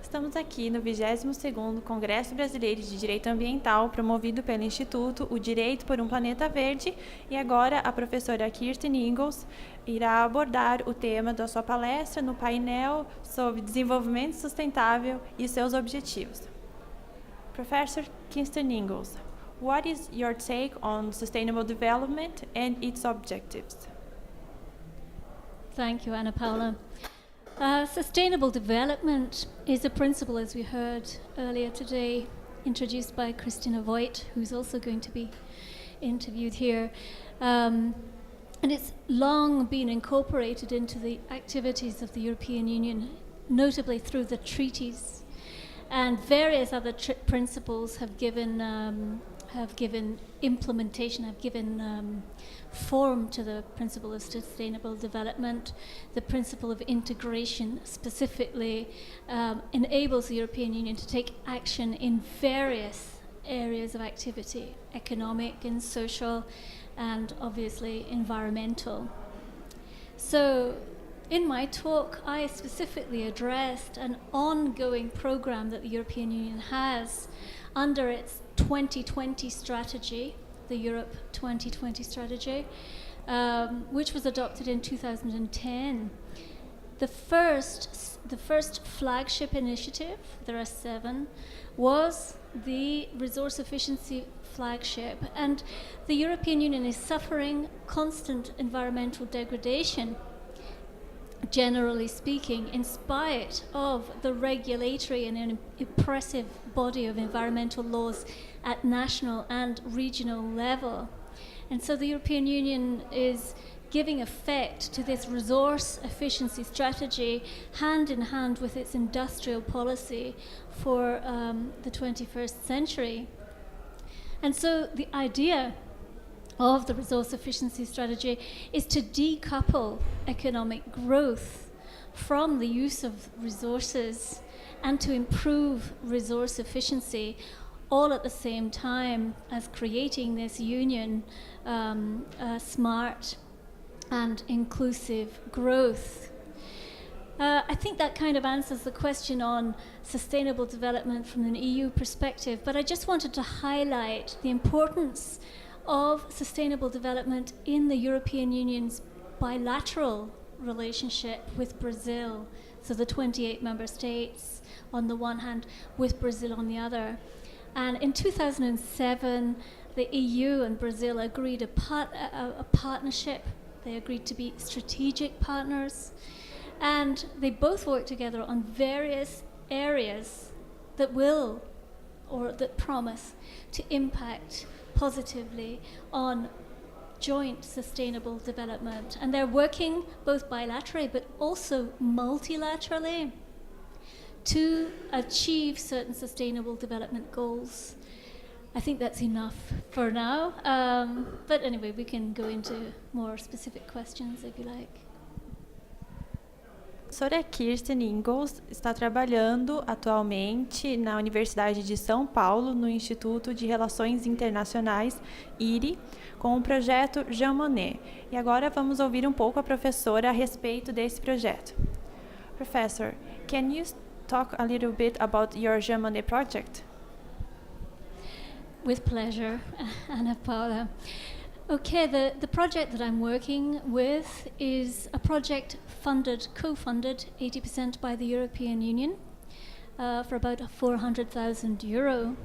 Estamos aqui no 22º Congresso Brasileiro de Direito Ambiental, promovido pelo Instituto, o Direito por um Planeta Verde, e agora a professora Kirstyn Inglis irá abordar o tema da sua palestra no painel sobre desenvolvimento sustentável e seus objetivos. Professor Kirstyn Inglis, what is your take on sustainable development and its objectives? Thank you, Paula. Sustainable development is a principle, as we heard earlier today, introduced by Christina Voigt, who's also going to be interviewed here. And it's long been incorporated into the activities of the European Union, notably through the treaties. And various other principles have given implementation, have given form to the principle of sustainable development. The principle of integration specifically enables the European Union to take action in various areas of activity, economic and social, and obviously environmental. So in my talk, I specifically addressed an ongoing program that the European Union has under its 2020 strategy, the Europe 2020 strategy, which was adopted in 2010. The first flagship initiative, there are 7, was the resource efficiency flagship. And the European Union is suffering constant environmental degradation, generally speaking, in spite of the regulatory and an impressive body of environmental laws at national and regional level. And so the European Union is giving effect to this resource efficiency strategy hand in hand with its industrial policy for the 21st century. And so the idea of the resource efficiency strategy is to decouple economic growth from the use of resources and to improve resource efficiency, all at the same time as creating this union, smart and inclusive growth. I think that kind of answers the question on sustainable development from an EU perspective, but I just wanted to highlight the importance of sustainable development in the European Union's bilateral relationship with Brazil, so the 28 member states on the one hand, with Brazil on the other. And in 2007, the EU and Brazil agreed a partnership. They agreed to be strategic partners, and they both worked together on various areas that will, or that promise, to impact positively on joint sustainable development. And they're working both bilaterally but also multilaterally to achieve certain sustainable development goals. I think that's enough for now. But anyway, we can go into more specific questions if you like. A professora Kirstyn Inglis está trabalhando atualmente na Universidade de São Paulo, no Instituto de Relações Internacionais, IRI, com o projeto Jean Monnet. E agora vamos ouvir um pouco a professora a respeito desse projeto. Professor, can you talk a little bit about your Jean Monnet project? With pleasure, Paula. Okay, the project that I'm working with is a project co-funded 80% by the European Union for about €400,000.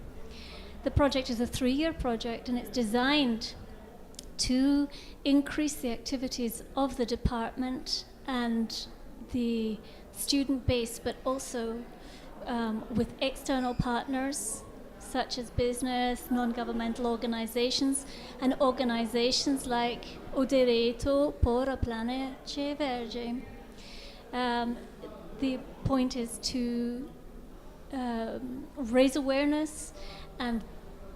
The project is a 3-year project, and it's designed to increase the activities of the department and the student base, but also with external partners such as business, non-governmental organizations, and organizations like o Direito por a Planeta Verde. The point is to raise awareness and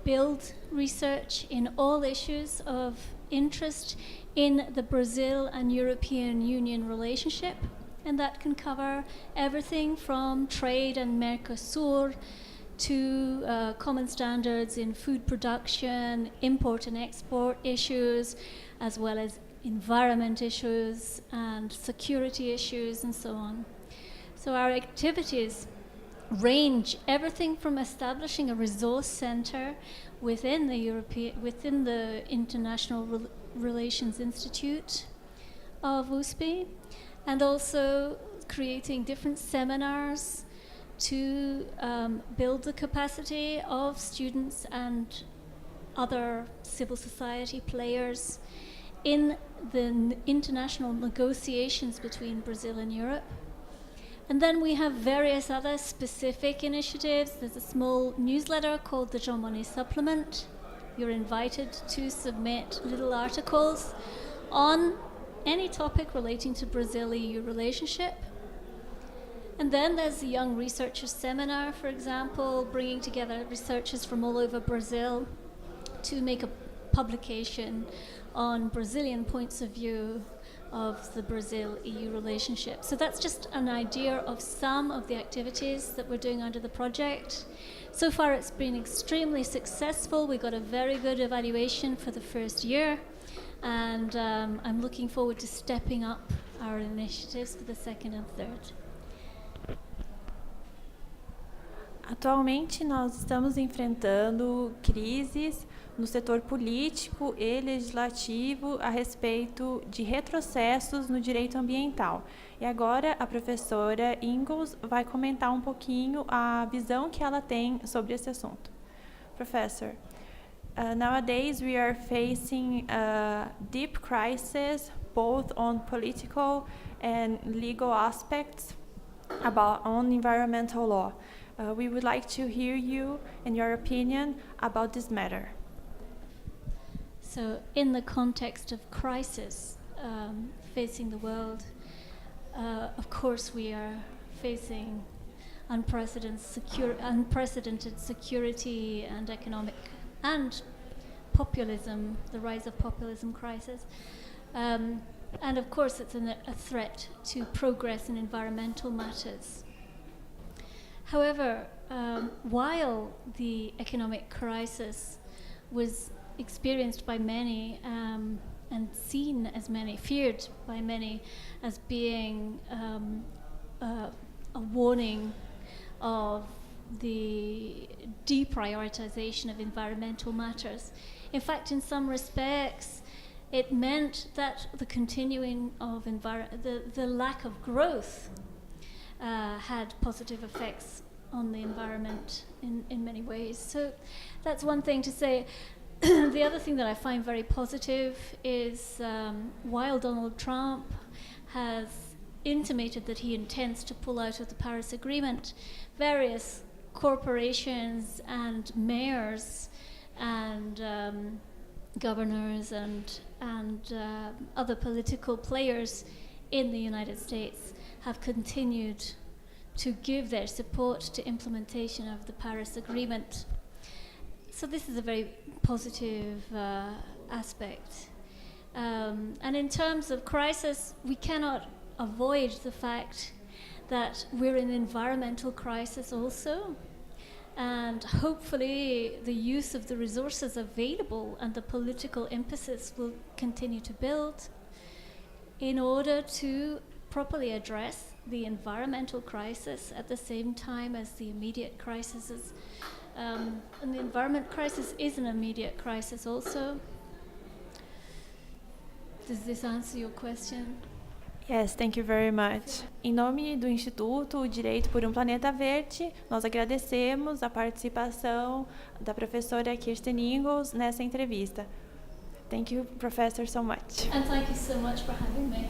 build research in all issues of interest in the Brazil and European Union relationship, and that can cover everything from trade and Mercosur to common standards in food production, import and export issues, as well as environment issues and security issues and so on. So our activities range everything from establishing a resource center within the International Relations Institute of USP, and also creating different seminars to build the capacity of students and other civil society players in the international negotiations between Brazil and Europe. And then we have various other specific initiatives. There's a small newsletter called the Jean Monnet Supplement. You're invited to submit little articles on any topic relating to Brazil-EU relationship. And then there's the Young Researchers Seminar, for example, bringing together researchers from all over Brazil to make a publication on Brazilian points of view of the Brazil-EU relationship. So that's just an idea of some of the activities that we're doing under the project. So far it's been extremely successful. We got a very good evaluation for the first year, and I'm looking forward to stepping up our initiatives for the second and third. Atualmente, nós estamos enfrentando crises no setor político e legislativo a respeito de retrocessos no direito ambiental. E agora a professora Inglis vai comentar um pouquinho a visão que ela tem sobre esse assunto. Professor, nowadays we are facing a deep crisis both on political and legal aspects on environmental law. We would like to hear you and your opinion about this matter. So, in the context of crisis facing the world, of course we are facing unprecedented security and economic and populism, the rise of populism crisis. And of course it's a threat to progress in environmental matters. However, while the economic crisis was experienced by many and seen as many, feared by many as being a warning of the deprioritization of environmental matters, in fact, in some respects, it meant that the continuing of the lack of growth had positive effects on the environment in many ways. So that's one thing to say. The other thing that I find very positive is while Donald Trump has intimated that he intends to pull out of the Paris Agreement, various corporations and mayors and governors and other political players in the United States have continued to give their support to implementation of the Paris Agreement. So this is a very positive aspect. And in terms of crisis, we cannot avoid the fact that we're in an environmental crisis also. And hopefully the use of the resources available and the political emphasis will continue to build in order to properly address the environmental crisis at the same time as the immediate crises. And the environment crisis is an immediate crisis also. Does this answer your question? Yes, thank you very much. Em nome do Instituto, o Direito por Planeta Verde, nós agradecemos a participação da professora Kirstyn Inglis nessa entrevista. Thank you, Professor, so much. And thank you so much for having me.